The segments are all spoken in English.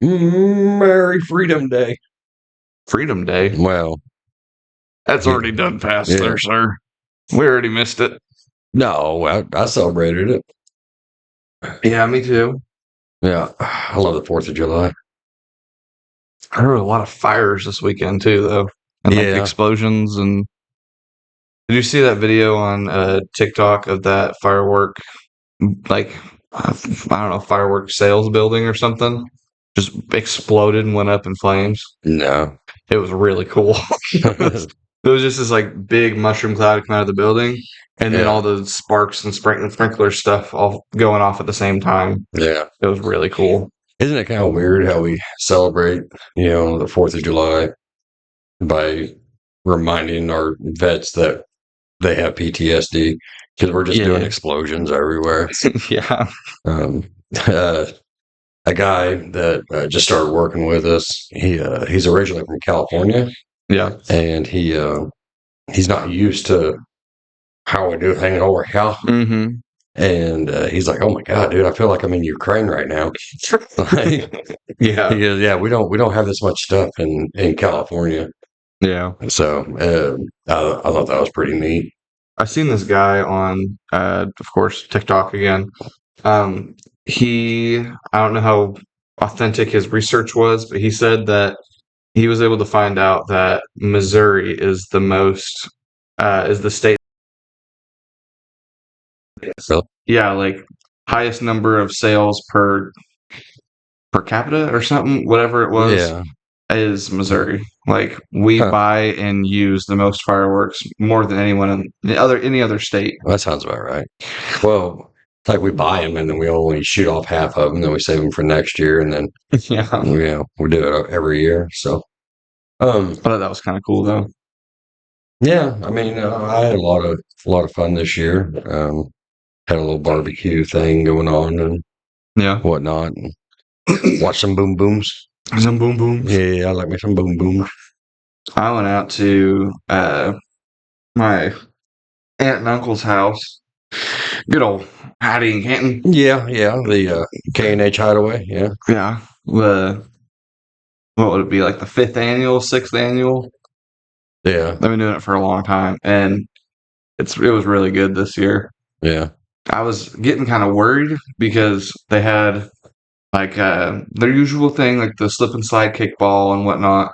Merry Freedom Day. Freedom Day. Well, That's yeah. already done past Yeah. there, sir. We already missed it. No, I celebrated it. Yeah, me too. Yeah, I love the 4th of July. I heard a lot of fires this weekend too, though, and like Yeah. explosions. And did you see that video on TikTok of that firework, like I don't know, firework sales building or something, just exploded and went up in flames? No. It was really cool. It was just this like big mushroom cloud come out of the building, and then Yeah. all the sparks and sprinkler stuff all going off at the same time. Yeah. It was really cool. Isn't it kind of weird how we celebrate, the 4th of July by reminding our vets that they have PTSD because we're just doing Yeah. explosions everywhere. Yeah. A guy that just started working with us, he's originally from California, Yeah. and he's not used to how we do things over here. Mm-hmm. And he's like, "Oh my god, dude, I feel like I'm in Ukraine right now." Yeah. He goes, "Yeah, we don't have this much stuff in California." Yeah. So I thought that was pretty neat. I've seen this guy on, of course, TikTok again. I don't know how authentic his research was, but he said that he was able to find out that Missouri is is the state. So, Yeah, like highest number of sales per capita or something, whatever it was, yeah, is Missouri. Like we Huh. buy and use the most fireworks more than anyone in any other state. that sounds about right. Well, it's like we buy them and then we only shoot off half of them, then we save them for next year, and then Yeah, we do it every year. So, I thought that was kind of cool though. yeah, I mean, I had a lot of fun this year. Had a little barbecue thing going on and Yeah, whatnot. And watch some boom booms. some boom booms. Yeah, I like me some boom booms. I went out to my aunt and uncle's house. Good old Hattie and Canton. Yeah, the K&H Hideaway. Yeah, Yeah, the what would it be, like the 5th annual, 6th annual? yeah, I've been doing it for a long time, and it was really good this year. yeah. I was getting kind of worried because they had like their usual thing, like the slip and slide kickball and whatnot,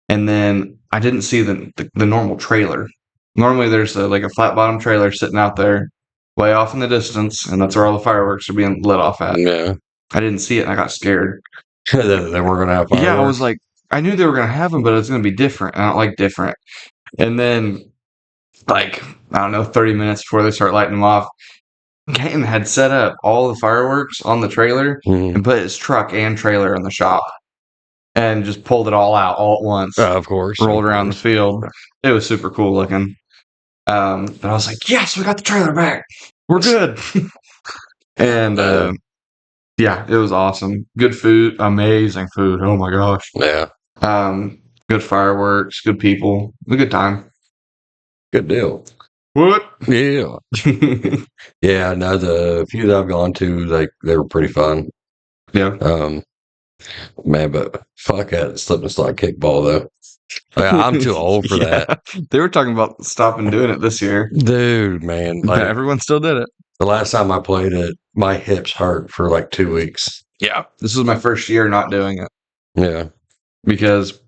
and then I didn't see the normal trailer. Normally, there's like a flat bottom trailer sitting out there, way off in the distance, and that's where all the fireworks are being lit off at. Yeah, I didn't see it, and I got scared. they weren't gonna have fireworks. Yeah, I was like, I knew they were gonna have them, but it's gonna be different. I don't like different. And then, like, I don't know, 30 minutes before they start lighting them off, Gaten had set up all the fireworks on the trailer Mhm. and put his truck and trailer in the shop and just pulled it all out all at once. Of course, Rolled around the field. It was super cool looking. But I was like, yes, we got the trailer back. We're good. And yeah, it was awesome. Good food, amazing food. Oh my gosh. Yeah, Good fireworks, good people. It was a good time. good deal. What? Yeah, yeah. No, the few that I've gone to, like they were pretty fun. Yeah. Man, but fuck that slip and slide kickball though. I'm too old for that, They were talking about stopping doing it this year. dude. Man, like Everyone still did it. the last time I played it, my hips hurt for like 2 weeks. Yeah. This was my first year not doing it Yeah, because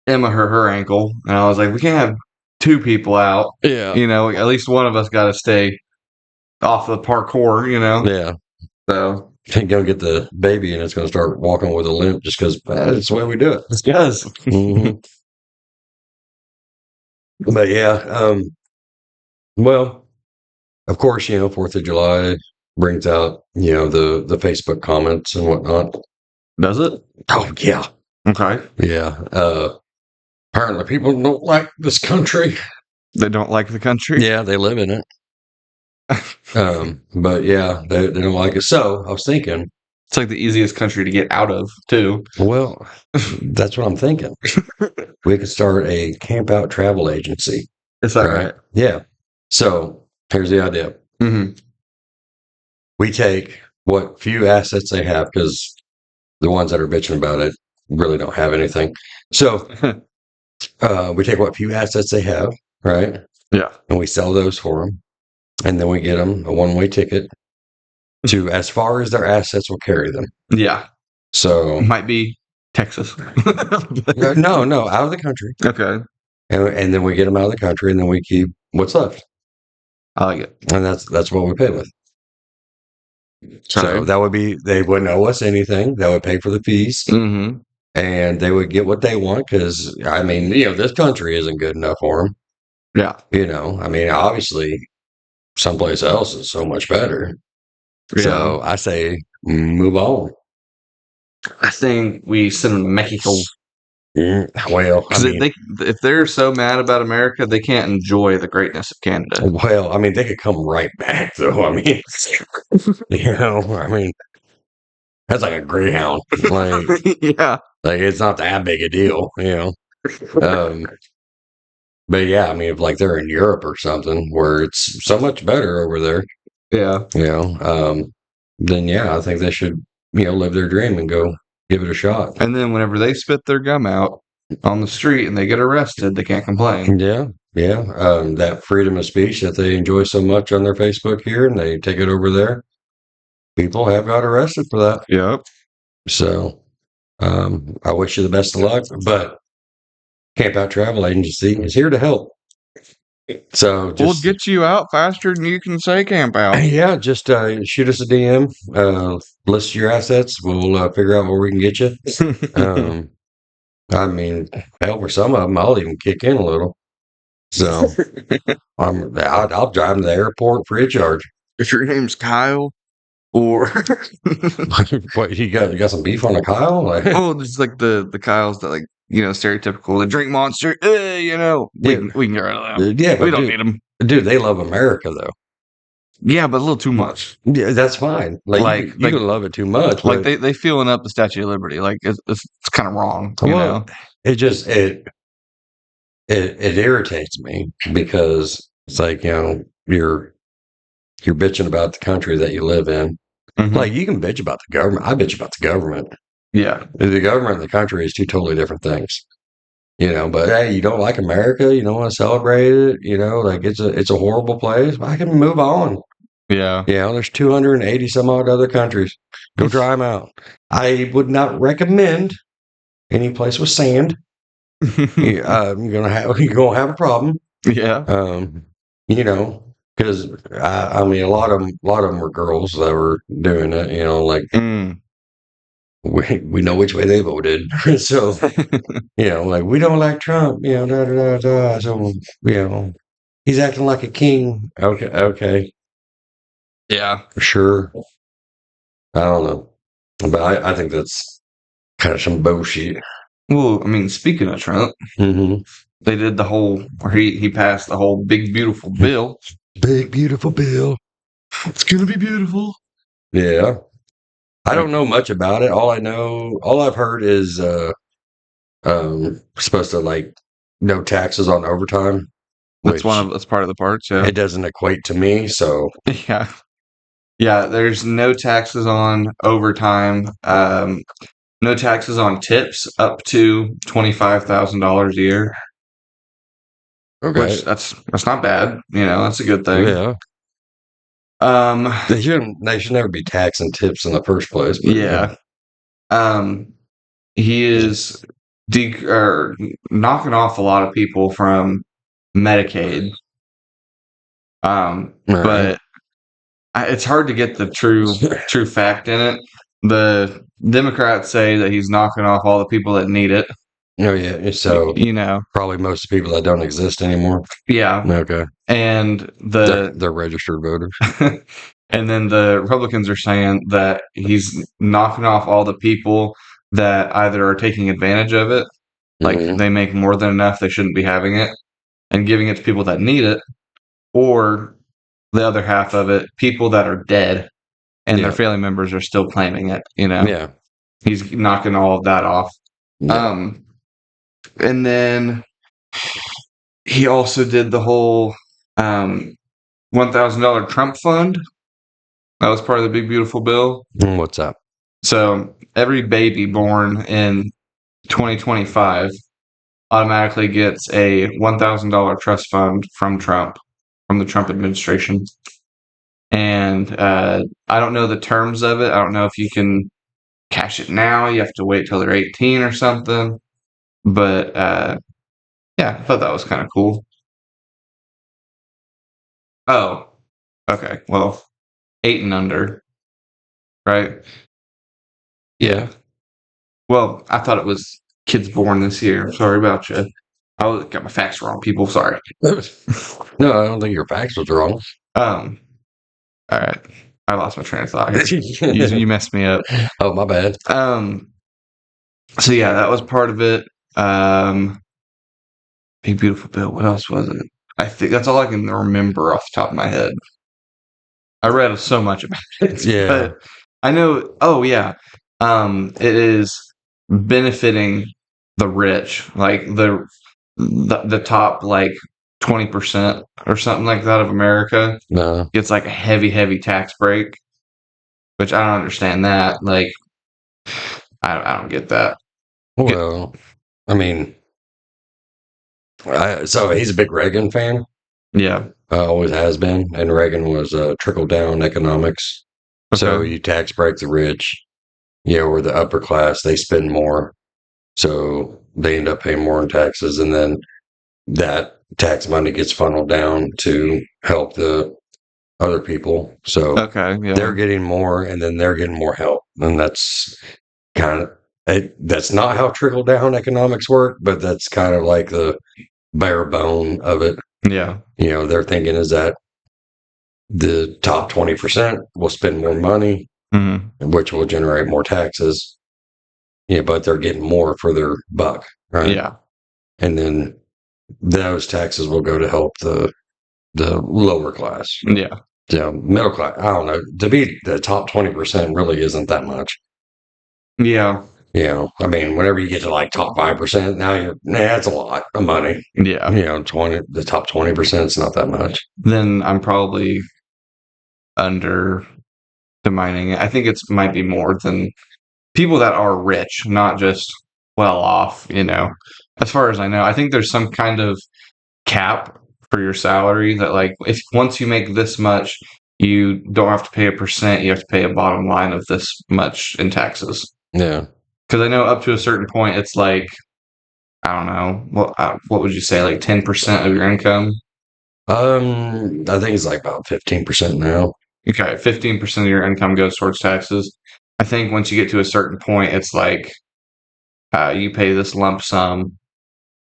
Emma hurt her ankle, and I was like, we can't have 2 people out. yeah, You know, at least one of us got to stay off the parkour, you know? yeah. So, Go get the baby, and it's going to start walking with a limp just because that's the way we do it. yes. Mhm. But yeah, well, of course, 4th of July brings out the Facebook comments and whatnot. Does it? Oh yeah, Okay. yeah. Apparently, people don't like this country. They don't like the country? Yeah, they live in it. But yeah, they don't like it. So I was thinking, It's like the easiest country to get out of, too. well, that's what I'm thinking. We could start a camp out travel agency. Is that right? Yeah. So here's the idea. Mm-hmm. We take what few assets they have because the ones that are bitching about it really don't have anything. So we take what few assets they have, right? Yeah. And we sell those for them. And then we get them a one-way ticket to as far as their assets will carry them. Yeah. So Might be Texas. no, out of the country. Okay. And then we get them out of the country, and then we keep what's left. I like it. And that's what we pay with. So Okay. that would be, they wouldn't owe us anything. That would pay for the fees, Mm-hmm. and they would get what they want because, I mean, this country isn't good enough for them. Yeah. I mean, obviously, someplace else is so much better. Yeah. So I say, move on. I think we send them to Mexico. Well, I Because mean, if they're so mad about America, they can't enjoy the greatness of Canada. they could come right back, though. I mean, I mean, that's like a Greyhound. Like, Yeah. like it's not that big a deal, But yeah, I mean, if like they're in Europe or something where it's so much better over there, Yeah. then yeah, I think they should, live their dream and go give it a shot. And then whenever they spit their gum out on the street and they get arrested, they can't complain. Yeah, yeah. That freedom of speech that they enjoy so much on their Facebook here, and they take it over there. People have got arrested for that. Yep. So, I wish you the best of luck, but Camp Out Travel Agency is here to help. So We'll just get you out faster than you can say camp out. yeah, just shoot us a DM, list your assets. We'll figure out where we can get you. I mean, hell, for some of them, I'll even kick in a little. So I'll drive them to the airport free of charge. If your name's Kyle, or What, you got some beef on a Kyle? Like, oh, just like the Kyles that stereotypical, the drink monster. We can get rid of them. yeah, We but don't need them. dude, they love America though. Yeah, but a little too much. Yeah, that's fine. Like you can love it too much. Like but, they feeling up the Statue of Liberty. Like it's kind of wrong. well, it just it irritates me because it's like you're bitching about the country that you live in. Mhm. Like you can bitch about the government. I bitch about the government. Yeah. The government and the country is two totally different things. But hey, you don't like America, you don't want to celebrate it, like it's a horrible place. I can move on. Yeah. There's 280 some odd other countries. Go try them out. I would not recommend any place with sand. You're gonna have a problem. Yeah. Because I mean, a lot of them were girls that were doing it. Like we know which way they voted, so like we don't like Trump. Da da da da. So he's acting like a king. Okay, Yeah. sure. I don't know, but I think that's kind of some bullshit. Well, I mean, speaking of Trump, Mm-hmm. they did the whole where he passed the whole big beautiful bill. Big beautiful bill. It's gonna be beautiful. Yeah. I don't know much about it. All I've heard is supposed to no taxes on overtime. That's part of the parts. Yeah. It doesn't equate to me, so Yeah. Yeah. There's no taxes on overtime. No taxes on tips up to $25,000 a year. okay. Which that's not bad. That's a good thing. Yeah. They should never be taxing tips in the first place. But, yeah. He is knocking off a lot of people from Medicaid. But it's hard to get the true fact in it. The Democrats say that he's knocking off all the people that need it. Oh yeah. So probably most of the people that don't exist anymore. Yeah. Okay. And they're registered voters. And then the Republicans are saying that he's knocking off all the people that either are taking advantage of it, like they make more than enough, they shouldn't be having it, and giving it to people that need it, or the other half of it, people that are dead and their family members are still claiming it. Yeah. He's knocking all of that off. Yeah. And then he also did the whole $1,000 Trump fund. That was part of the big beautiful bill. What's up? So every baby born in 2025 automatically gets a $1,000 trust fund from Trump, from the Trump administration. And I don't know the terms of it. I don't know if you can cash it now. You have to wait till they're 18 or something. But yeah, I thought that was kind of cool. Oh, okay. Well, 8 and under, right? Yeah. Well, I thought it was kids born this year. Sorry about you. I got my facts wrong, people. Sorry. No, I don't think your facts was wrong. All right. I lost my train of thought here. You messed me up. Oh, my bad. So yeah, that was part of it. Big Beautiful Bill. What else was it? I think that's all I can remember off the top of my head. I read so much about it. Yeah. But I know. Oh yeah. It is benefiting the rich, like the top like 20% or something like that of America No. gets like a heavy tax break, which I don't understand that. Like, I don't get that. Well, I mean, so he's a big Reagan fan. Yeah. Always has been, and Reagan was trickle down economics. So Okay. you tax break the rich, or the upper class, they spend more, so they end up paying more in taxes, and then that tax money gets funneled down to help the other people. So Okay. Yeah. they're getting more, and then they're getting more help, and that's kind of that's not how trickle down economics work, but that's kind of like the bare bone of it. Yeah. They're thinking is that the top 20% will spend more money, Mm-hmm. which will generate more taxes. Yeah, but they're getting more for their buck, right? Yeah. And then those taxes will go to help the lower class. Yeah. Middle class. I don't know. To be the top 20% really isn't that much. Yeah. I mean, whenever you get to like top 5%, now that's a lot of money. Yeah. The top 20% is not that much. Then I'm probably undermining it. I think it's might be more than people that are rich, not just well off, As far as I know, I think there's some kind of cap for your salary that like if once you make this much, you don't have to pay a percent, you have to pay a bottom line of this much in taxes. Yeah. Because I know up to a certain point, it's like, I don't know, what would you say, like 10% of your income? I think it's like about 15% now. Okay, 15% of your income goes towards taxes. I think once you get to a certain point, it's like you pay this lump sum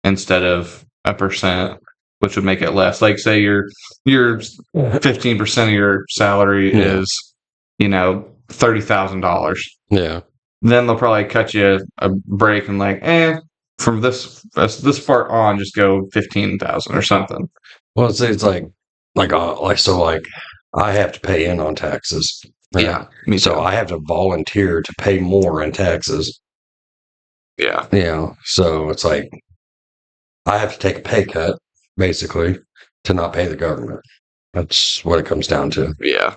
instead of a percent, which would make it less. Like, say your 15% of your salary Yeah. is, $30,000. Yeah. Then they'll probably cut you a break and like, from this part on, just go 15,000 or something. Well, it's like I have to pay in on taxes. Right? Yeah, me So too. I have to volunteer to pay more in taxes. Yeah, So it's like I have to take a pay cut basically to not pay the government. That's what it comes down to. yeah,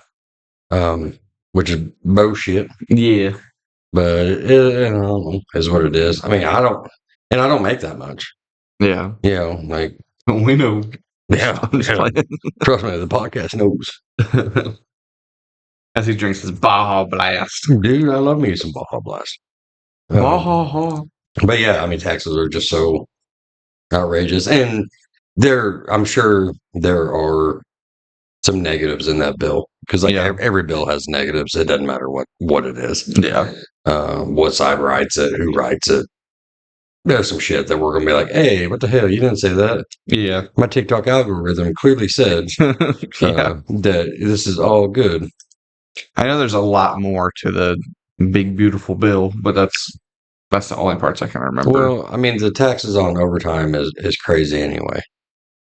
Which is bullshit, yeah, but it, I don't know, is what it is. I mean, I don't make that much. yeah. Like We know. yeah, I'm just playing. trust me, the podcast knows. As he drinks his Baja Blast. Dude, I love me some Baja Blast. Baja. But yeah, I mean, taxes are just so outrageous, and I'm sure there are some negatives in that bill because like Yeah. every bill has negatives. It doesn't matter what it is. Yeah. What side writes it, who writes it. There's some shit that we're gonna be like, hey, what the hell? You didn't say that. Yeah. My TikTok algorithm clearly said Yeah. that this is all good. I know there's a lot more to the Big Beautiful Bill, but that's the only parts I can remember. Well, I mean, the taxes on overtime is crazy anyway.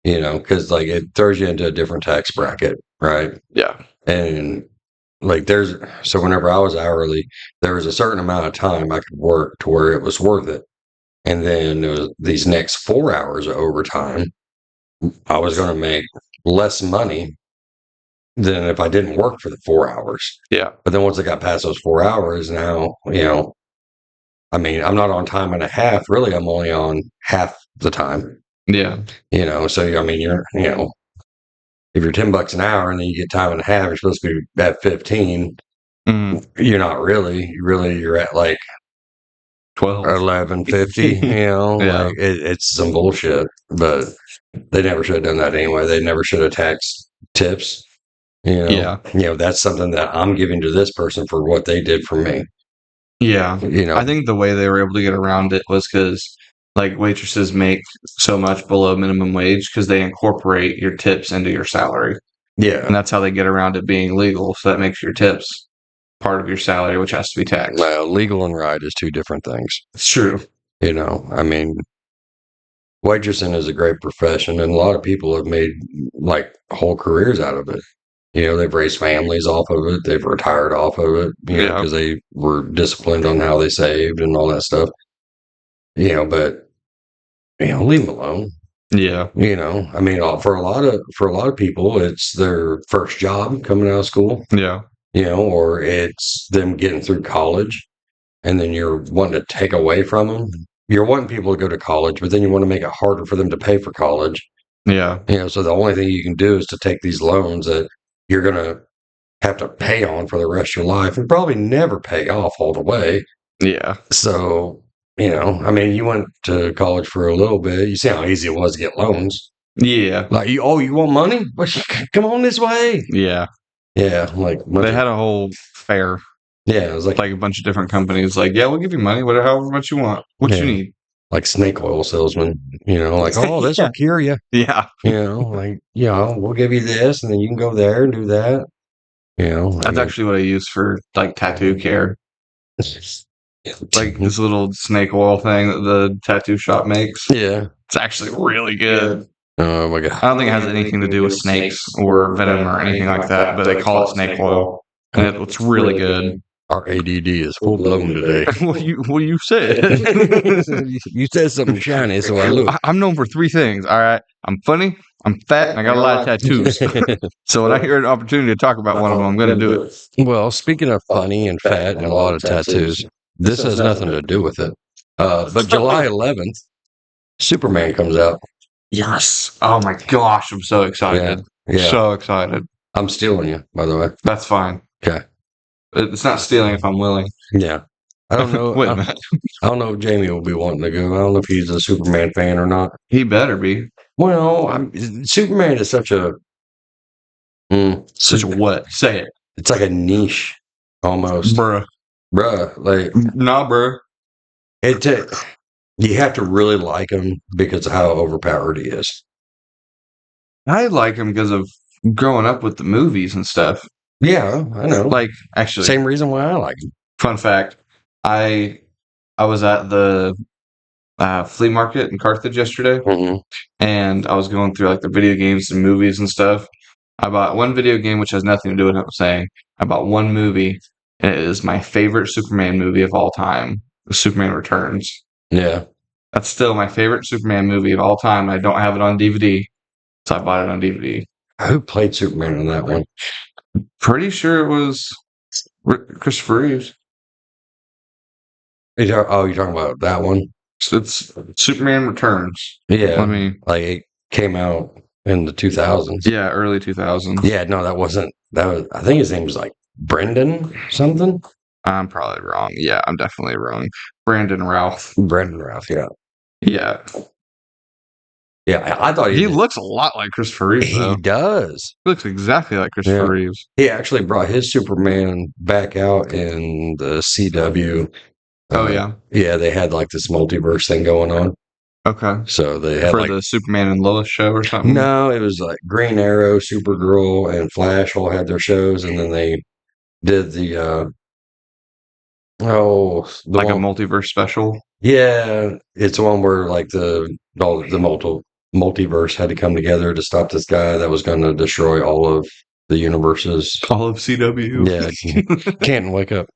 Because like it throws you into a different tax bracket, right? Yeah. And like so whenever I was hourly, there was a certain amount of time I could work to where it was worth it. And then there was these next 4 hours of overtime, I was going to make less money than if I didn't work for the 4 hours. Yeah. But then once I got past those 4 hours, now, I mean, I'm not on time and a half. Really, I'm only on half the time. Yeah. So I mean, if you're $10 an hour and then you get time and a half, you're supposed to be at 15. Mm, You're not really. You're at like 12. 11.50. Yeah. Like it's some bullshit. But they never should have done that anyway. They never should have taxed tips. Yeah. That's something that I'm giving to this person for what they did for me. Yeah. I think the way they were able to get around it was because like waitresses make so much below minimum wage because they incorporate your tips into your salary. Yeah. And that's how they get around it being legal. So that makes your tips part of your salary, which has to be taxed. Legal and right is two different things. It's true. I mean, waitressing is a great profession, and a lot of people have made like whole careers out of it. They've raised families off of it. They've retired off of it, because they were disciplined on how they saved and all that stuff. But leave them alone. Yeah. I mean, for a lot of people, it's their first job coming out of school. Yeah. Or it's them getting through college, and then you're wanting to take away from them. You're wanting people to go to college, but then you want to make it harder for them to pay for college. Yeah. So the only thing you can do is to take these loans that you're going to have to pay on for the rest of your life and probably never pay off all the way. Yeah. So, I mean, you went to college for a little bit. You see how easy it was to get loans. Yeah. Like, you want money? Well, come on this way. Yeah. Yeah. Like, they had a whole fair. Yeah. It was like a bunch of different companies. Like, yeah, we'll give you money, however much you want. What you need. Like snake oil salesman, like, oh, this will cure you. Yeah. We'll give you this, and then you can go there and do that. That's actually what I use for like tattoo care. Like this little snake oil thing that the tattoo shop makes. Yeah. It's actually really good. Oh my god. I don't think it has anything to do with snakes or venom or anything like that, but they call it snake oil. And it's really good. Our ADD is full blown today. Well, you said. You said something shiny, so I look. I'm known for three things. All right, I'm funny, I'm fat, and I got a lot of tattoos. So when I hear an opportunity to talk about one of them, I'm going to do it. Well, speaking of funny and fat and a lot of tattoos, this has nothing to do with it. But July 11th, Superman comes out. Yes. Oh my gosh, I'm so excited. Yeah. So excited. I'm stealing you, by the way. That's fine. Okay. It's not stealing if I'm willing. Yeah. I don't know. Wait a minute. I don't know if Jamie will be wanting to go. I don't know if he's a Superman fan or not. He better be. Well, Superman is such a... Such a what? Say it. It's like a niche, almost. Bruh. Like... Nah, bruh. You have to really like him because of how overpowered he is. I like him because of growing up with the movies and stuff. Yeah, I know. Like, actually, same reason why I like him. Fun fact: I was at the flea market in Carthage yesterday, and I was going through like the video games and movies and stuff. I bought one video game which has nothing to do with what I'm saying. I bought one movie, and it is my favorite Superman movie of all time: Superman Returns. Yeah, that's still my favorite Superman movie of all time. I don't have it on DVD, so I bought it on DVD. Who played Superman in that one? Pretty sure it was Christopher Reeves. You're talking about that one? It's Superman Returns. Yeah. I mean, like it came out in the 2000s. Yeah, early 2000s. Yeah, no, that wasn't. That was. I think his name was like Brendan something. I'm probably wrong. Yeah, I'm definitely wrong. Brandon Routh. Brandon Routh. Yeah. Yeah. Yeah, I thought he looks a lot like Christopher Reeves. Though. He does. He looks exactly like Christopher Reeves. He actually brought his Superman back out in the CW. Oh yeah. Yeah, they had like this multiverse thing going on. Okay. So they had for the Superman and Lois show or something. No, it was like Green Arrow, Supergirl, and Flash all had their shows, and then they did the like a multiverse special. Yeah, it's one where like the multiverse had to come together to stop this guy that was going to destroy all of the universes. All of CW. Yeah, can't wake up.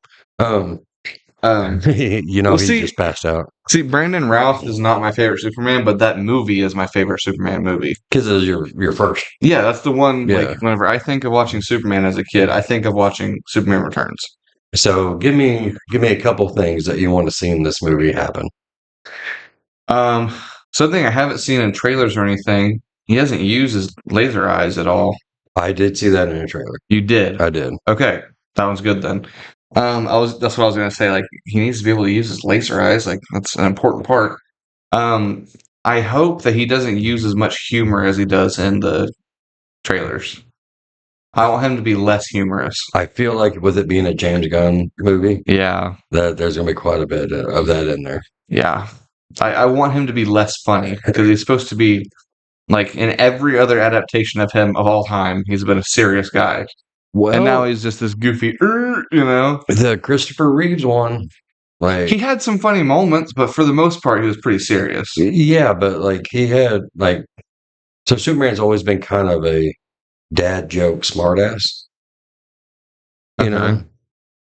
You know, Well, he see- just passed out See, Brandon Routh is not my favorite Superman, but that movie is my favorite Superman movie. because it was your first. Yeah, that's the one. Yeah. Like, whenever I think of watching Superman as a kid, I think of watching Superman Returns. So give me a couple things that you want to see in this movie happen. Something I haven't seen in trailers or anything. He hasn't used his laser eyes at all. I did see that in a trailer. You did. I did. Okay, that one's good then. That's what I was gonna say. Like, he needs to be able to use his laser eyes. Like, that's an important part. I hope that he doesn't use as much humor as he does in the trailers. I want him to be less humorous. I feel like with it being a James Gunn movie, Yeah, that there's gonna be quite a bit of that in there. yeah. I want him to be less funny because he's supposed to be like in every other adaptation of him of all time. He's been a serious guy, Well, and now he's just this goofy. the Christopher Reeves one, like He had some funny moments, but for the most part, he was pretty serious. yeah, but like he had like so Superman's always been kind of a dad joke smartass. You Okay. know?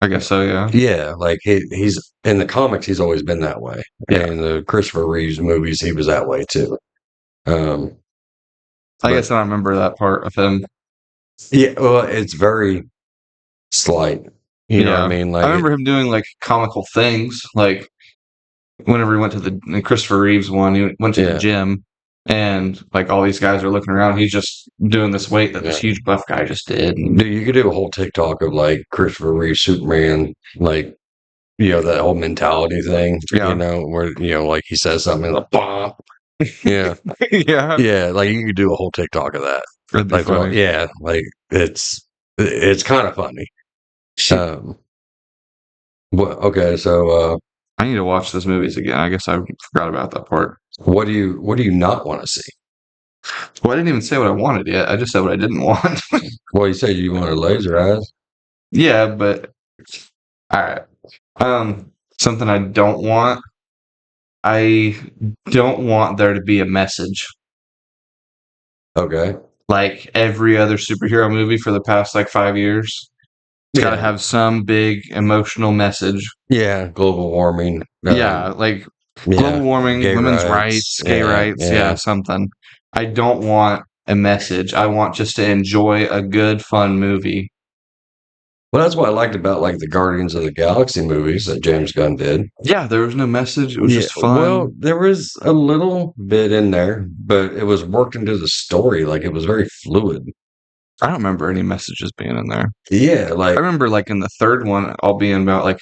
I guess so. Yeah. Yeah, like he's in the comics he's always been that way. Yeah. In the Christopher Reeves movies he was that way too. I guess I don't remember that part of him. Yeah, well it's very slight. You know what I mean? Like I remember him doing like comical things, like whenever he went to the Christopher Reeves one, he went to Yeah. the gym, and like all these guys are looking around. He's just doing this weight that this Yeah. huge buff guy just did. And dude, you could do a whole TikTok of like Christopher Reeve Superman, like that whole mentality thing. Yeah. You know, where like he says something like bah. Yeah. yeah, Yeah, like you could do a whole TikTok of that. that'd be Like well, funny. yeah, like it's kind of funny. Okay, so I need to watch those movies again. I guess I forgot about that part. what do you not want to see? Well, I didn't even say what I wanted yet. I just said what I didn't want. Well, you said you wanted laser eyes. Yeah, but all right. Something I don't want. I don't want there to be a message Okay. like every other superhero movie for the past like 5 years. It's got to Yeah. have some big emotional message. Yeah, global warming. Yeah, like global warming, gay women's rights, gay yeah, rights. Yeah, something. I don't want a message. I want just to enjoy a good, fun movie. Well, that's what I liked about like the Guardians of the Galaxy movies that James Gunn did. Yeah, there was no message. It was just fun. Well, there was a little bit in there, but it was worked into the story. Like it was very fluid. I don't remember any messages being in there. Yeah, I like remember like in the third one, all being about like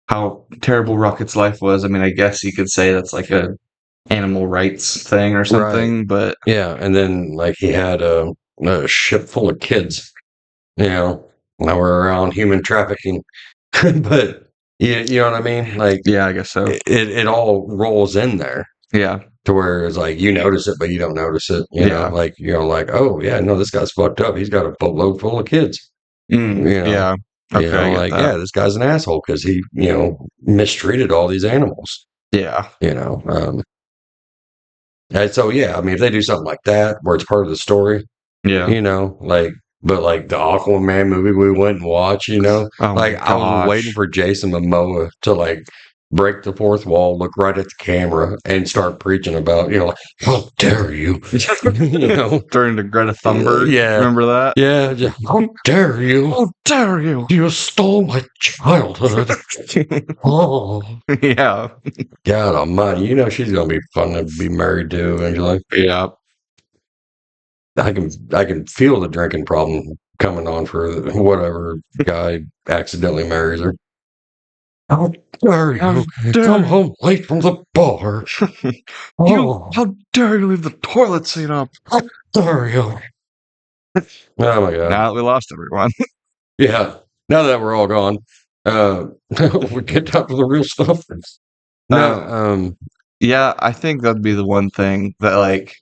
how terrible Rocket's life was. I mean, I guess you could say that's like a animal rights thing or something, but yeah, and then like he had a ship full of kids. Now we're around human trafficking, but you know what I mean. Like yeah, I guess so. it all rolls in there. Yeah, To where it's like you notice it, but you don't notice it. You know, Yeah. like like, oh yeah, no, this guy's fucked up. He's got a boatload full of kids. Mm, You know, yeah. You Okay, know, I get like that. yeah, this guy's an asshole because he mistreated all these animals. Yeah, You know, and so yeah, I mean, if they do something like that where it's part of the story, yeah. like, but like the Aquaman movie we went and watched, Oh my like I was waiting gosh. for Jason Momoa to like break the fourth wall, look right at the camera, and start preaching about, like, how dare you, During the Greta Thunberg. Yeah. Remember that? yeah, just, how dare you, How dare you? you stole my childhood. Oh, yeah. God Almighty, she's gonna be fun to be married to eventually. Yeah. I can feel the drinking problem coming on for whatever guy accidentally marries her. How dare you How come dare home late from the bar? Oh, how dare you leave the toilet seat up? how dare you? Oh my God. Now that we lost everyone. Yeah. Now that we're all gone, we get down to the real stuff. Yeah, I think that'd be the one thing that, like,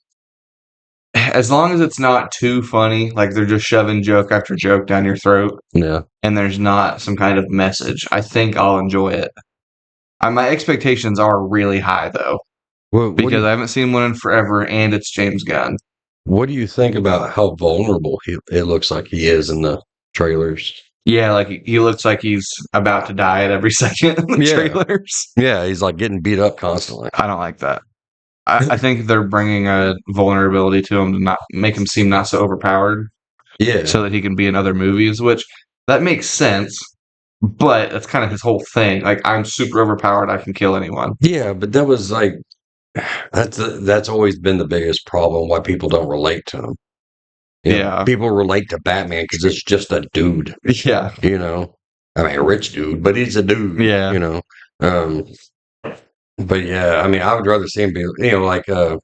as long as it's not too funny, like they're just shoving joke after joke down your throat, Yeah. and there's not some kind of message, I think I'll enjoy it. My expectations are really high, though, because I haven't seen one in forever, and it's James Gunn. What do you think about how vulnerable it looks like he is in the trailers? Yeah, like he looks like he's about to die at every second in the Yeah. trailers. Yeah, he's like getting beat up constantly. I don't like that. I think they're bringing a vulnerability to him to not make him seem not so overpowered, Yeah. so that he can be in other movies. Which that makes sense, but that's kind of his whole thing. Like, I'm super overpowered. I can kill anyone. Yeah, but that was like that's always been the biggest problem why people don't relate to him. You know, Yeah. people relate to Batman because it's just a dude. Yeah. You know, I mean, a rich dude, but he's a dude. Yeah. You know, but yeah, I mean, I would rather see him be, like Henry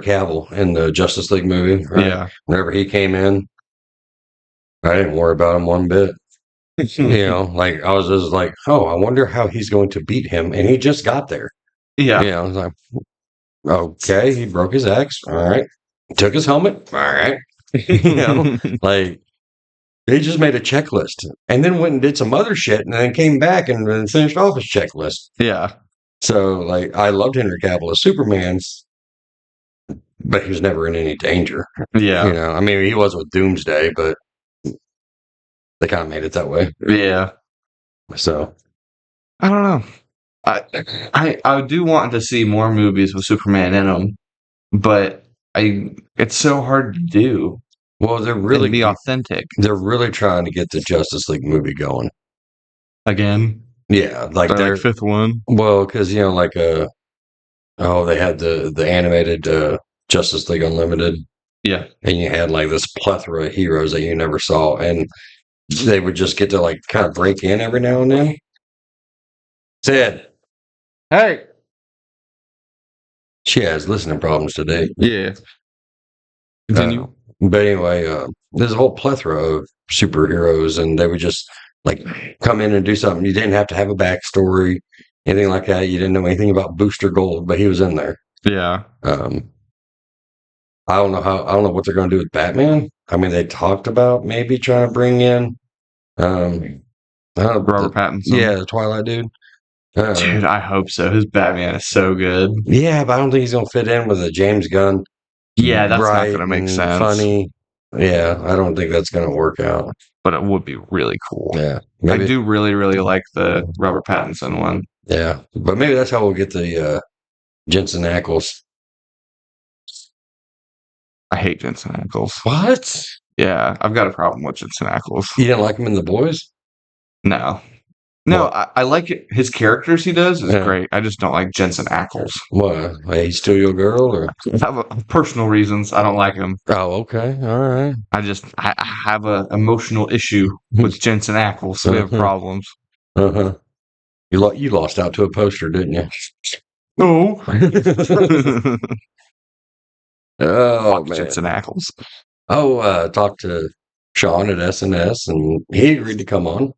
Cavill in the Justice League movie. Right? Yeah. Whenever he came in, I didn't worry about him one bit. Like I was just like, oh, I wonder how he's going to beat him, and he just got there. Yeah. I was like, okay, he broke his axe. All right, took his helmet. All right, like he just made a checklist, and then went and did some other shit, and then came back and then finished off his checklist. Yeah. So, like, I loved Henry Cavill as Superman, but he was never in any danger. Yeah. I mean, he was with Doomsday, but they kind of made it that way. Yeah. So, I don't know. I do want to see more movies with Superman in them, but it's so hard to do. well, they're Really really be authentic they're really trying to get the Justice League movie going. again. Yeah, like they're fifth one. well, because like they had the animated Justice League Unlimited, Yeah. and you had like this plethora of heroes that you never saw, and they would just get to like kind of break in every now and then. Sid, hey, she has listening problems today. Yeah. Continue. But anyway, there's a whole plethora of superheroes, and they would just like come in and do something. You didn't have to have a backstory, anything like that. You didn't know anything about Booster Gold, but he was in there. Yeah. I don't know what they're going to do with Batman. I mean, they talked about maybe trying to bring in, I don't know, Robert Pattinson. Yeah, the Twilight dude. Dude, I hope so. His Batman is so good. Yeah, but I don't think he's going to fit in with a James Gunn. Yeah, that's not bright going to make and sense. Funny. Yeah, I don't think that's going to work out. But it would be really cool. Yeah, I do really, really like the Robert Pattinson one. Yeah, but maybe that's how we'll get the Jensen Ackles. I hate Jensen Ackles. What? Yeah, I've got a problem with Jensen Ackles. You didn't like him in The Boys? No. I like it. His characters he does is great. I just don't like Jensen Ackles. What? Like he's still your girl, or? I have personal reasons I don't like him. Oh, okay, all right. I have a emotional issue with Jensen Ackles. So we have problems. You lost out to a poster, didn't you? No. Oh man, Jensen Ackles. Talked to Sean at SNS, and he agreed to come on.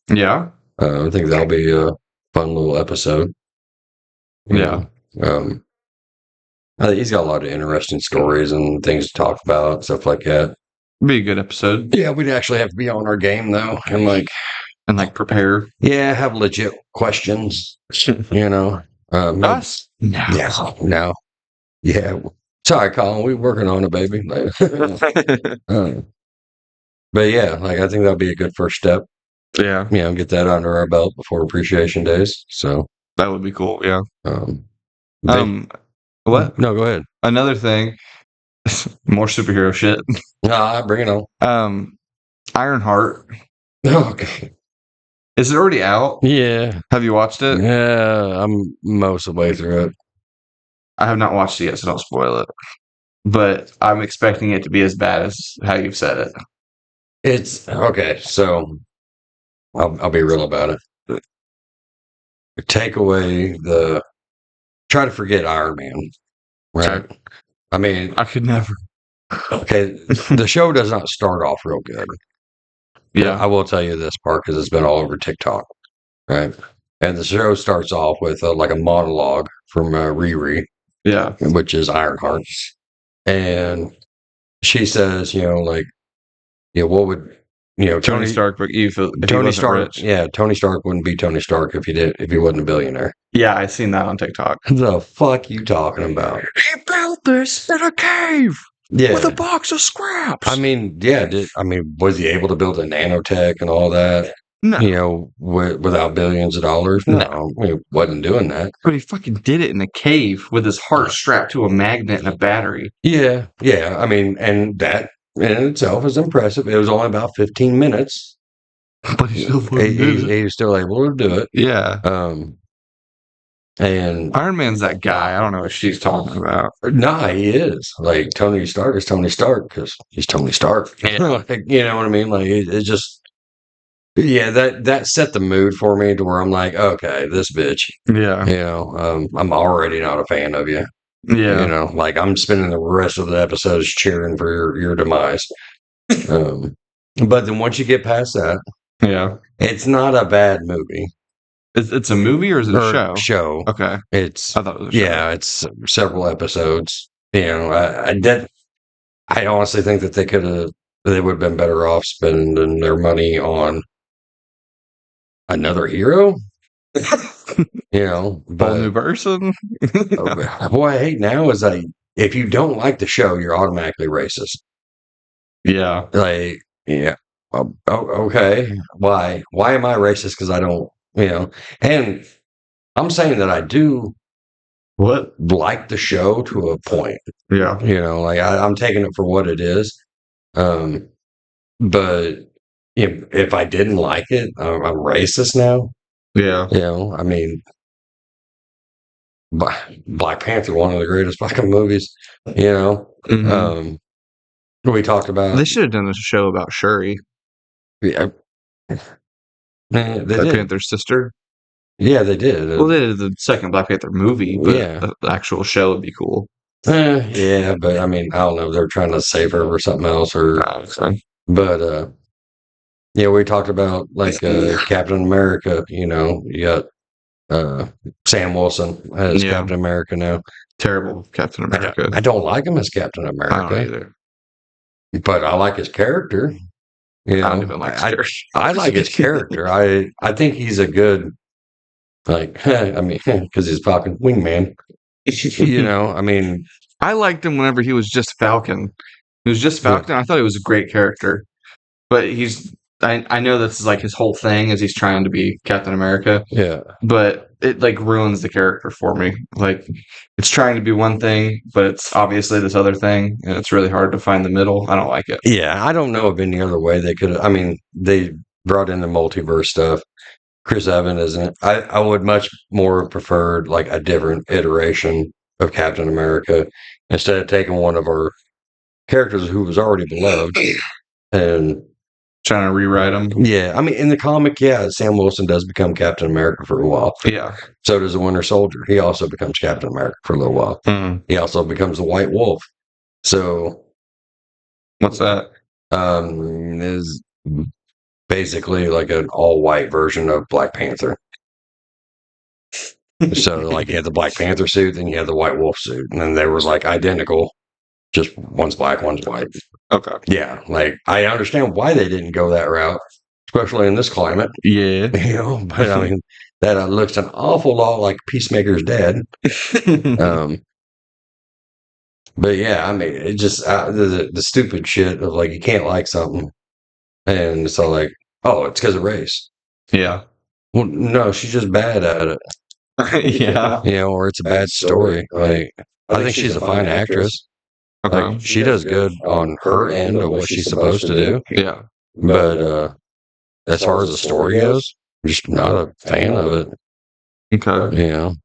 Yeah. I think that'll be a fun little episode. Yeah. I think he's got a lot of interesting stories and things to talk about, stuff like that. Be a good episode. Yeah, we'd actually have to be on our game though, and prepare. Yeah, have legit questions. Us? No. Yeah, no. Yeah. Sorry, Colin. We're working on it, baby. But yeah, like I think that'll be a good first step. Yeah. Get that under our belt before Appreciation Days. So that would be cool. Yeah. What? No, go ahead. Another thing, more superhero shit. Bring it on. Ironheart. Okay. Is it already out? Yeah. Have you watched it? Yeah, I'm most of the way through it. I have not watched it yet, so don't spoil it. But I'm expecting it to be as bad as how you've said it. It's okay. So I'll be real about it. Take away try to forget Iron Man, right? Okay. I mean, I could never. Okay, the show does not start off real good. Yeah, I will tell you this part because it's been all over TikTok, right? And the show starts off with like a monologue from Riri, yeah, which is Ironheart, and she says, what would Tony Stark, but if Tony Stark, rich. Yeah, Tony Stark wouldn't be Tony Stark if he wasn't a billionaire. Yeah, I seen that on TikTok. The fuck you talking about? He built this in a cave. Yeah. with a box of scraps. I mean, yeah. Was he able to build a nanotech and all that? no, You know, without billions of dollars? No, he wasn't doing that. but he fucking did it in a cave with his heart strapped to a magnet and a battery. Yeah, yeah. I mean, and that in itself is impressive. It was only about 15 minutes. But he still He was still able to do it. Yeah. And Iron Man's that guy. I don't know what she's talking about. nah, he is like Tony Stark is Tony Stark because he's Tony Stark. Like, you know what I mean? Like it just, yeah. That set the mood for me to where I'm like, okay, this bitch. Yeah. You know, I'm already not a fan of you. Yeah. You know, like I'm spending the rest of the episodes cheering for your demise. But then once you get past that, Yeah. it's not a bad movie. It's a movie or is it a show? Show. Okay. It's I thought it was a show. yeah, it's several episodes. You know, I honestly think that they would have been better off spending their money on another hero. You know, Whole but new person. what I hate now is like if you don't like the show, you're automatically racist. Yeah. Like, yeah, okay, why am I racist? Because I don't, you know, and I'm saying that I do What? like the show to a point. Yeah. You know, like I'm taking it for what it is. But if I didn't like it, I'm racist now. Yeah. You know, I mean, Black Panther, one of the greatest fucking movies. You know, Mhm. we talked about. They should have done a show about Shuri, Yeah, they Black did. Panther's sister. Yeah, they did. Well, they did the second Black Panther movie, but Yeah. the actual show would be cool. Yeah, but I mean, I don't know. They're trying to save her or something else, but yeah, we talked about like Captain America. You know, you got Sam Wilson as Yeah. Captain America now. Terrible Captain America. I don't like him as Captain I don't America, either. but I like his character. You know, I don't even like I like his character. I think he's a good, like, I mean, because he's fucking wingman. You know, I mean, I liked him whenever he was just Falcon. He was just Falcon. I thought he was a great character, but I know this is like his whole thing is he's trying to be Captain America, yeah, but it like ruins the character for me. Like it's trying to be one thing, but it's obviously this other thing, and it's really hard to find the middle. I don't like it. yeah. I don't know of any other way they could. I mean, they brought in the multiverse stuff. Chris Evans isn't. I would much more preferred like a different iteration of Captain America instead of taking one of our characters who was already beloved and Trying to rewrite him. yeah. I mean, in the comic, yeah, Sam Wilson does become Captain America for a while. Yeah. So does the Winter Soldier. He also becomes Captain America for a little while. He also becomes the White Wolf. So What's that? is basically like an all-white version of Black Panther. So like you had the Black Panther suit, then you had the White Wolf suit, and then they was like identical, just one's black, one's white. Okay. Yeah, like I understand why they didn't go that route, especially in this climate. Yeah. You know, but I mean that looks an awful lot like Peacemaker's dad. But yeah, I mean it just the stupid shit of like you can't like something, and it's all like, oh, it's because of race. Yeah. Well, no, she's just bad at it. Yeah. You know, or it's a bad story. Like I think she's a fine actress. Okay. Like she does good on her end of what she's supposed to do. Yeah. But as far as the story goes, I'm just not a fan of it. Okay. You know.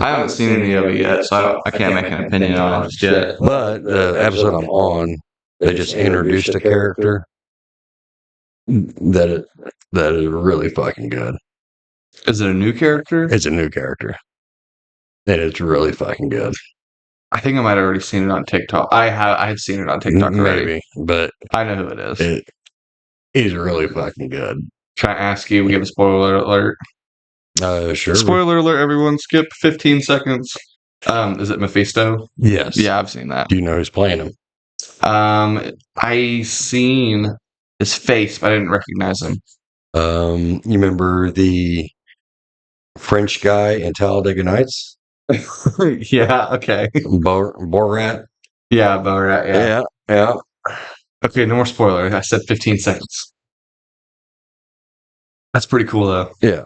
I haven't seen any of it yet, so I can't make an opinion on it just yet. But the episode I'm on, they just introduced a character that is really fucking good. Is it a new character? It's a new character. And it's really fucking good. I think I might have already seen it on TikTok. I had seen it on TikTok already. Maybe, but I know who it is. He's really fucking good. Can I ask you? We give a spoiler alert. Sure. Spoiler alert! Everyone, skip 15 seconds. Is it Mephisto? Yes. Yeah, I've seen that. Do you know who's playing him? I seen his face, but I didn't recognize him. You remember the French guy in Talladega Nights? Yeah. Okay. Borat. Yeah, about right. Yeah. Yeah. Okay, no more spoilers. I said 15 seconds. That's pretty cool, though. Yeah.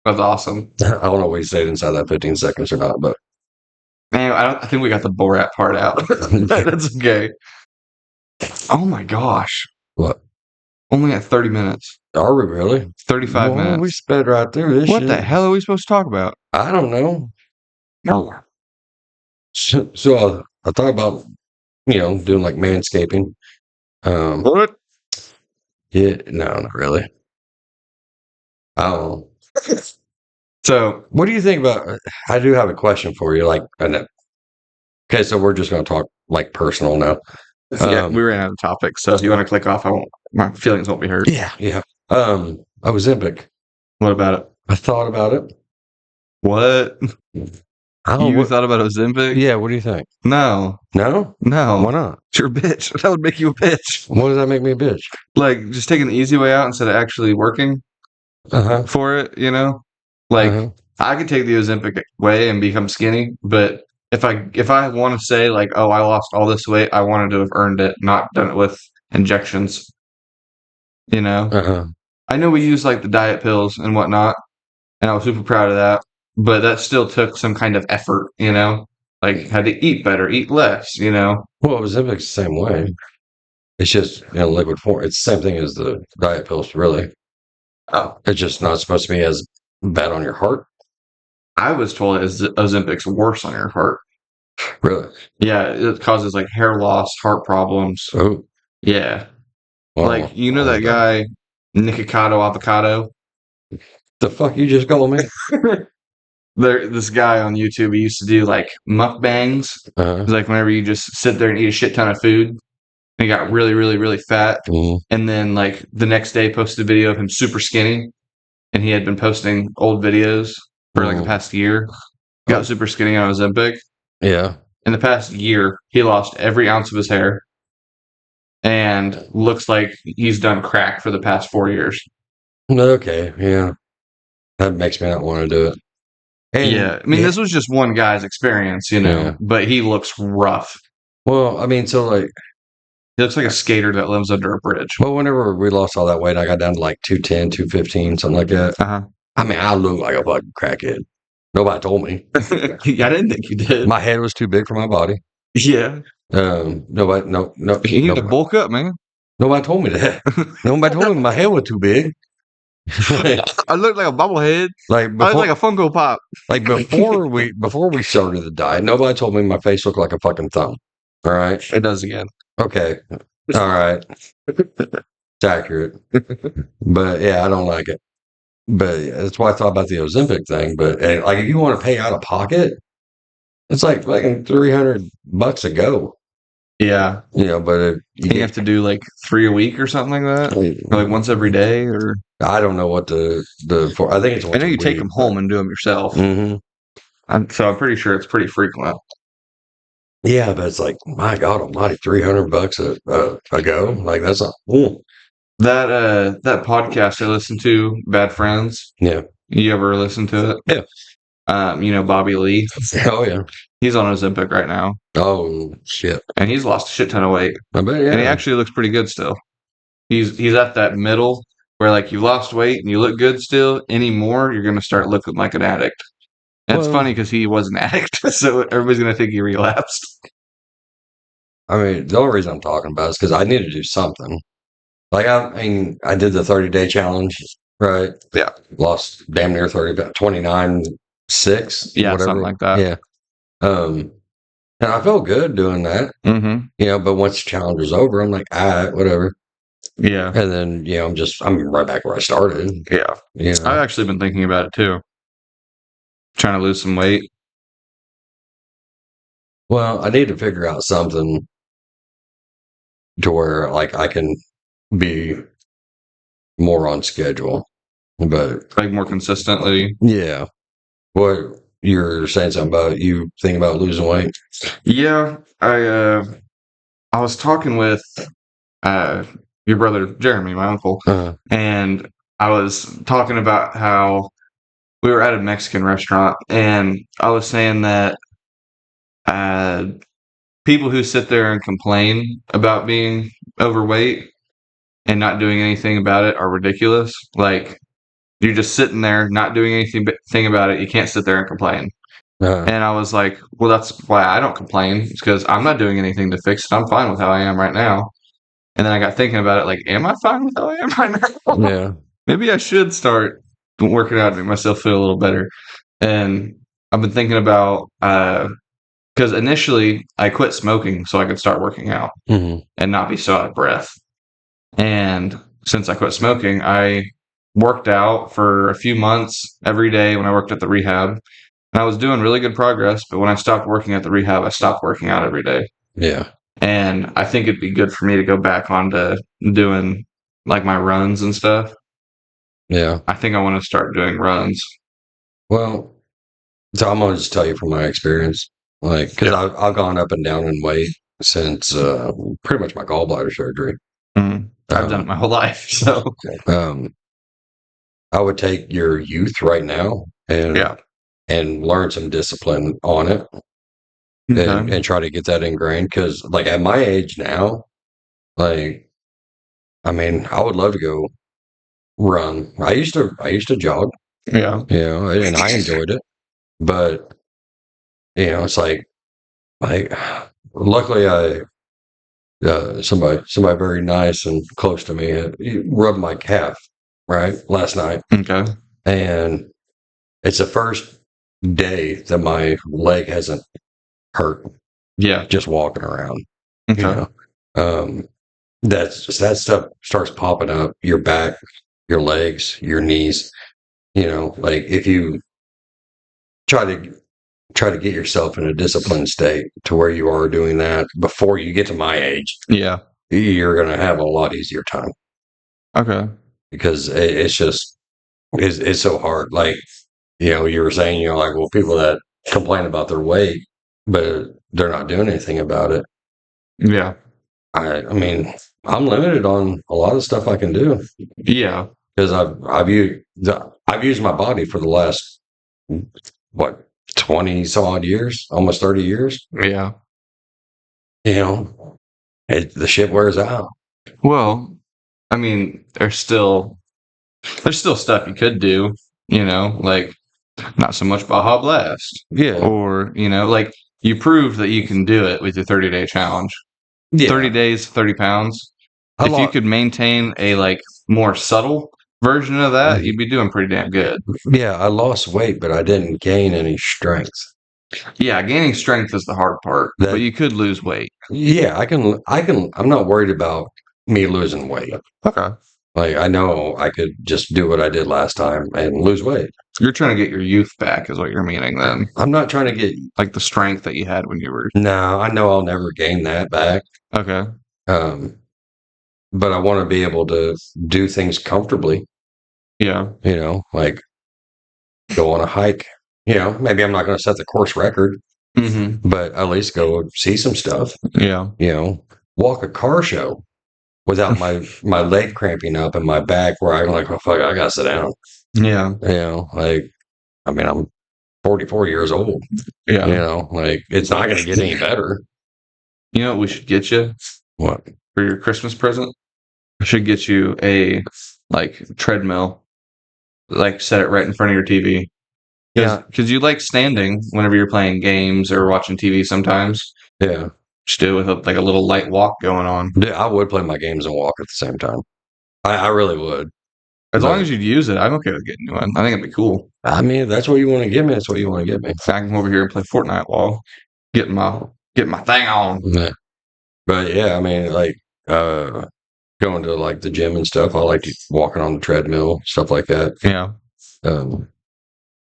That's awesome. I don't know what he said inside that 15 seconds or not, but Man, I think we got the Borat part out. That's okay. Oh my gosh. what? Only at 30 minutes. Are we really? 35 Well, we minutes. sped right through this What shit. the hell are we supposed to talk about? I don't know. No. So I thought about, doing like manscaping. What? Yeah, no, not really. I don't know. So, What do you think about? I do have a question for you. Okay, so we're just going to talk like personal now. yeah, we ran out of topics. So if you want to click off, my feelings won't be hurt. Yeah. Ozempic. What about it? I thought about it. What? I don't. You thought about Ozempic? Yeah. What do you think? No. No. No. Why not? You're a bitch. That would make you a bitch. What does that make me a bitch? Like, just taking the easy way out instead of actually working for it, Like, I could take the Ozempic way and become skinny, but if I want to say like, oh, I lost all this weight, I wanted to have earned it, not done it with injections. I know we use like the diet pills and whatnot, and I was super proud of that, but that still took some kind of effort, like had to eat better, eat less, Well, Ozempic's the same way. It's just liquid form. It's the same thing as the diet pills, really. Oh, it's just not supposed to be as bad on your heart. I was told Ozempic's worse on your heart. Really? Yeah, it causes like hair loss, heart problems. Oh, Yeah. well, Like, that guy, Nikocado Avocado? The fuck you just called me? This guy on YouTube, he used to do like mukbangs. It's like whenever you just sit there and eat a shit ton of food, and he got really, really, really fat. And then like the next day posted a video of him super skinny, and he had been posting old videos for like the past year. Got super skinny on Ozempic. Yeah. In the past year, he lost every ounce of his hair and looks like he's done crack for the past 4 years. Okay, yeah. That makes me not want to do it. And, I mean, this was just one guy's experience, but he looks rough. Well, I mean, so like, he looks like a skater that lives under a bridge. Well, whenever we lost all that weight, I got down to like 210, 215, something like that. I mean, I look like a fucking crackhead. Nobody told me. I didn't think you did. My head was too big for my body. Yeah. Nobody, no. You need to bulk up, man. Nobody told me that. Nobody told me my head was too big. I looked like a bobblehead. I looked like a Funko Pop. Like before we started the diet, nobody told me my face looked like a fucking thumb. All right. It does again. Okay. All right. It's accurate. But yeah, I don't like it. But yeah, that's why I thought about the Ozempic thing. But like, if you want to pay out of pocket, it's like fucking $300 a go. Yeah. But you have to do like 3 a week or something like that, or like once every day, or I don't know what the for. I think it's. I know you take them home and do them yourself. So I'm pretty sure it's pretty frequent. Yeah, but it's like, my God Almighty, $300 a go. Like that's a that podcast I listened to, Bad Friends. Yeah. You ever listen to it? Yeah. Bobby Lee. Oh yeah. He's on Ozempic right now. Oh shit. And he's lost a shit ton of weight. I bet. Yeah. And he actually looks pretty good still. He's at that middle where like you lost weight and you look good still. Anymore, you're gonna start looking like an addict. And it's funny because he was an addict, so everybody's gonna think he relapsed. I mean, the only reason I'm talking about it is because I need to do something. Like I did the 30-day challenge, right? Yeah. Lost damn near 29.6. Yeah, whatever. something like that. Yeah. And I felt good doing that. But once the challenge was over, I'm like, all right, whatever. Yeah. And then, I'm right back where I started. Yeah. I've actually been thinking about it too. Trying to lose some weight. Well, I need to figure out something to where like I can be more on schedule, but like more consistently. Yeah. What you're saying something about you thinking about losing weight? Yeah, I was talking with your brother Jeremy, my uncle, and I was talking about how we were at a Mexican restaurant, and I was saying that people who sit there and complain about being overweight and not doing anything about it are ridiculous. Like, you're just sitting there not doing anything about it. You can't sit there and complain. Uh, And I was like, well, that's why I don't complain. It's because I'm not doing anything to fix it. I'm fine with how I am right now. And then I got thinking about it, like, am I fine with how I am right now? yeah. Maybe I should start working out to make myself feel a little better. And I've been thinking about because initially I quit smoking so I could start working out hmm and not be so out of breath. And since I quit smoking, I worked out for a few months every day when I worked at the rehab. And I was doing really good progress, but when I stopped working at the rehab, I stopped working out every day. Yeah. And I think it'd be good for me to go back onto doing like my runs and stuff. Yeah. I think I want to start doing runs. Well, so I'm gonna just tell you from my experience, like, because I've gone up and down in weight since pretty much my gallbladder surgery. I've done it my whole life, so Um, I would take your youth right now and yeah. and learn some discipline on it Okay. and try to get that ingrained. Because like at my age now, like I mean, I would love to go run. I used to jog, Yeah. and I enjoyed it, but it's like luckily I somebody very nice and close to me rubbed my calf right last night, Okay. and it's the first day that my leg hasn't hurt Yeah. just walking around. Okay. You know, um, that stuff starts popping up your back, your legs, your knees. Like if you try to get yourself in a disciplined state to where you are doing that before you get to my age, Yeah. you're going to have a lot easier time Okay. because it's just it's so hard. Like you were saying, like, well, people that complain about their weight, but they're not doing anything about it. Yeah. I mean, I'm limited on a lot of stuff I can do Yeah. because I've used my body for the last what 20 some odd years, almost 30 years. Yeah. The shit wears out. Well, I mean, there's still stuff you could do, like not so much Baja Blast. Yeah, Or, like you proved that you can do it with your 30-day challenge. yeah. 30 days, 30 pounds. I If you lo- could maintain a like more subtle version of that, you'd be doing pretty damn good. yeah, I lost weight, but I didn't gain any strength. Yeah, gaining strength is the hard part, That- but you could lose weight. Yeah, I can. I'm not worried about me losing weight. Okay. Like I know I could just do what I did last time and lose weight. You're trying to get your youth back, is what you're meaning then. I'm not trying to get. Like the strength that you had when you were. No, I know I'll never gain that back. Okay. But I want to be able to do things comfortably. Yeah. Like go on a hike. Maybe I'm not going to set the course record, Mm-hmm. but at least go see some stuff. Yeah. Walk a car show without my leg cramping up and my back where I'm like, oh fuck, I gotta sit down. Yeah. Like I mean, I'm 44 years old. Yeah. Like it's not gonna get any better. You know what we should get you What? for your Christmas present? I should get you a like treadmill. Like set it right in front of your TV. Yeah. Because you like standing whenever you're playing games or watching TV sometimes. Yeah. Just do it with like a little light walk going on. Yeah, I would play my games and walk at the same time. I really would. As But- long as you'd use it, I'm okay with getting you one. I think it'd be cool. I mean, if that's what you want to give me. That's what you want to give me. I can come over here and play Fortnite while getting my thing on. Yeah. But yeah, I mean, like going to like the gym and stuff. I like walking on the treadmill, stuff like that. Yeah.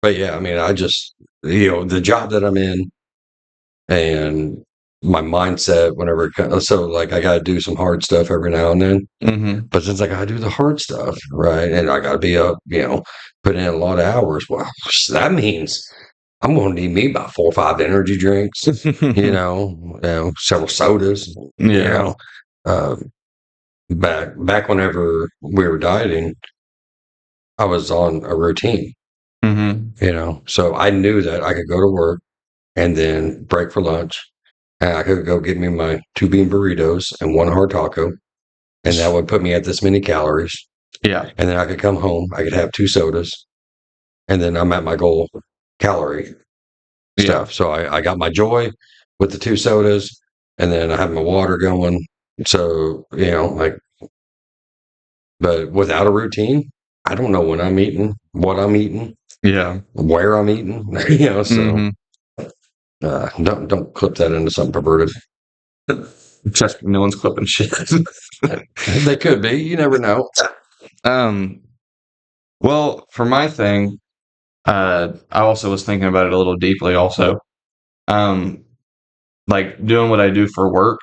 But yeah, I mean, I just the job that I'm in and my mindset whenever so like I got to do some hard stuff every now and then. Mm-hmm. But since I got to do the hard stuff, right, and I got to be up, put in a lot of hours. Well, that means I'm going to need me about 4 or 5 energy drinks, several sodas. Yeah. Back whenever we were dieting, I was on a routine. Mm-hmm. So I knew that I could go to work and then break for lunch And I could go get me my 2 bean burritos and 1 hard taco, and that would put me at this many calories. Yeah. And then I could come home. I could have 2 sodas, and then I'm at my goal calorie stuff. So I got my joy with the 2 sodas, and then I have my water going. So, like, but without a routine, I don't know when I'm eating, what I'm eating, Yeah. where I'm eating, so don't clip that into something perverted. Trust me, no one's clipping shit. They could be. You never know. Well, for my thing, I also was thinking about it a little deeply also. Like doing what I do for work,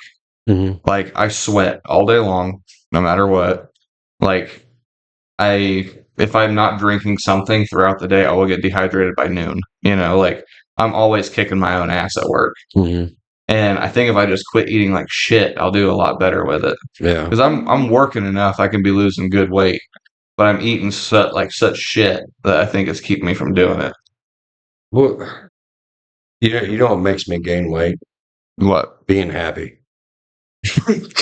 like I sweat all day long, no matter what. Like if I'm not drinking something throughout the day, I will get dehydrated by noon. Like I'm always kicking my own ass at work. And I think if I just quit eating like shit, I'll do a lot better with it. Yeah. Because I'm working enough, I can be losing good weight, but I'm eating such shit that I think it's keeping me from doing it. Well, you know what makes me gain weight? What? Being happy.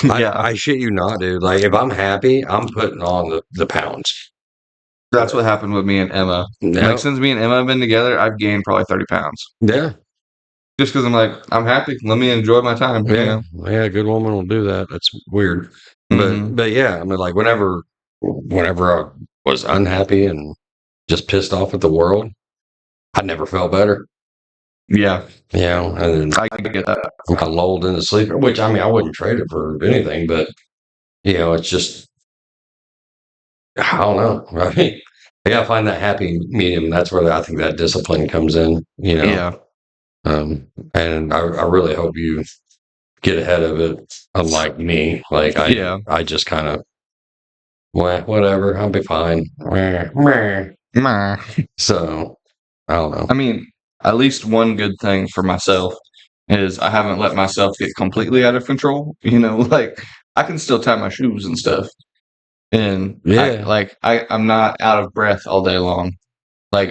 Yeah, I shit you not, dude. Like if I'm happy, I'm putting on the pounds. that's what happened with me and Emma. No. Like since me and Emma have been together, I've gained probably 30 pounds. Yeah. Just because I'm like, I'm happy. Let me enjoy my time. Yeah. Yeah. A good woman will do that. That's weird. But yeah, I mean, like whenever I was unhappy and just pissed off at the world, I never felt better. Yeah. And then I get that. I lulled into sleep, which I mean, I wouldn't trade it for anything, but it's just, I don't know. I mean, I gotta find that happy medium. That's where I think that discipline comes in, Yeah. And I really hope you get ahead of it, unlike me. Like I just kind of, whatever, I'll be fine. So I don't know. I mean, at least one good thing for myself is I haven't let myself get completely out of control. Like I can still tie my shoes and stuff. And I'm not out of breath all day long. Like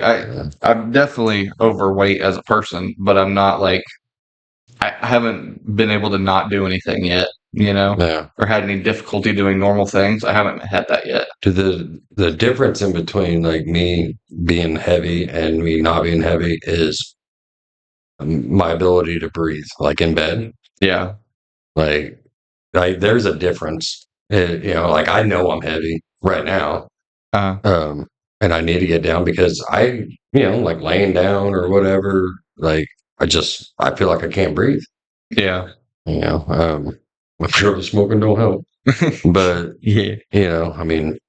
I'm definitely overweight as a person, but I'm not like I haven't been able to not do anything yet, or had any difficulty doing normal things. I haven't had that yet. The difference in between like me being heavy and me not being heavy is my ability to breathe, like in bed. Yeah. Like there's a difference. Like I know I'm heavy right now. And I need to get down because I, like laying down or whatever, like I feel like I can't breathe. Yeah. I'm sure the smoking don't help, but I mean,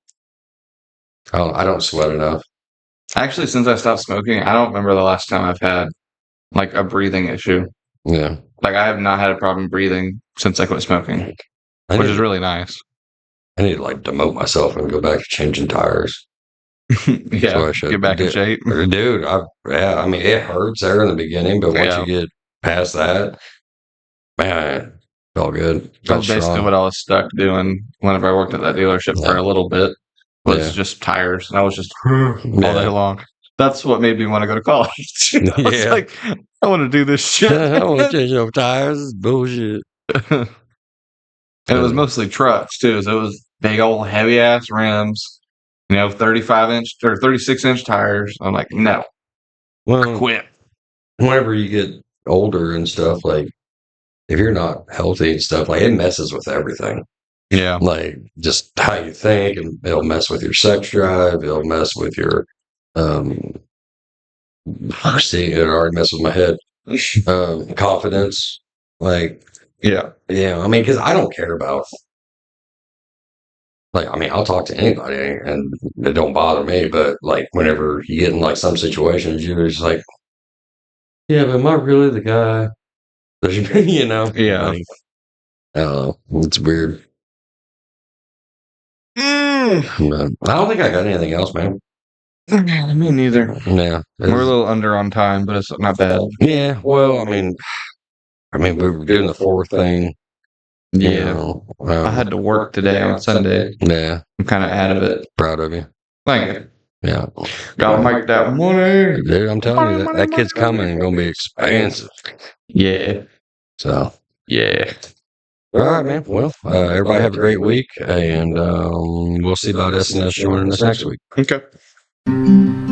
I don't sweat enough. Actually, since I stopped smoking, I don't remember the last time I've had like a breathing issue. Yeah. Like I have not had a problem breathing since I quit smoking, which is really nice. I need to like demote myself and go back to changing tires. Yeah, so I should get back in shape, dude. I mean, it hurts there in the beginning, but once you get past that, man, it's all good. That's basically what I was stuck doing whenever I worked at that dealership for a little bit. Was just tires, and I was just all day long. That's what made me want to go to college. I was like, I want to do this shit. I want to change your tires. It's bullshit. And it was mostly trucks too, so it was big old heavy ass rims. 35-inch or 36-inch tires. I'm like, no. Well, quit. Whenever you get older and stuff, like if you're not healthy and stuff, like it messes with everything. Yeah. Like just how you think, and it'll mess with your sex drive. It'll mess with your see, it already messed with my head. Confidence. Like I mean, because I don't care about. Like, I mean, I'll talk to anybody and it don't bother me, but like whenever you get in like some situations, you're just like, yeah, but am I really the guy? Yeah. Like, I don't know. It's weird. I don't think I got anything else, man. Me neither. Yeah. We're a little under on time, but it's not bad. Yeah. Well, I mean, we were doing the 4 thing. Yeah. I had to work today on Sunday. Yeah. I'm kind of out of it. Proud of you. Thank you. Yeah. Gotta make that money. Dude, I'm telling you, that kid's coming and going to be expensive. Yeah. So, Yeah. All right, man. Well, everybody have a great week, and we'll see about SNS joining us next week. Okay.